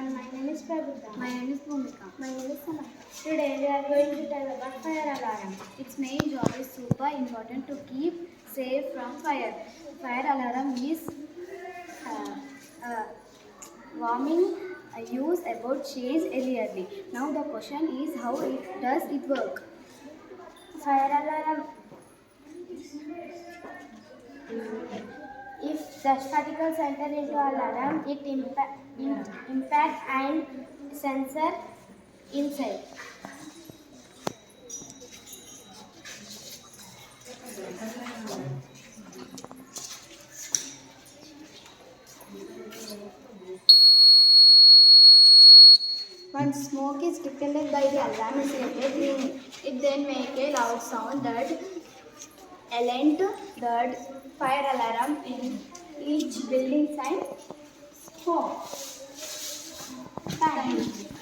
My name is Prabhuda. My name is Bhumika. My name is Samaya. Today we are going to tell about fire alarm. Its main job is super important to keep safe from fire. Fire alarm is uh, uh, warming use about change earlierly. Now the question is how it does it work? Fire alarm. If dust particles enter into alarm, it impact and sensor inside. Once smoke is detected by the alarm generator, it then make a loud sound that alert the fire alarm in each building sign home. Time.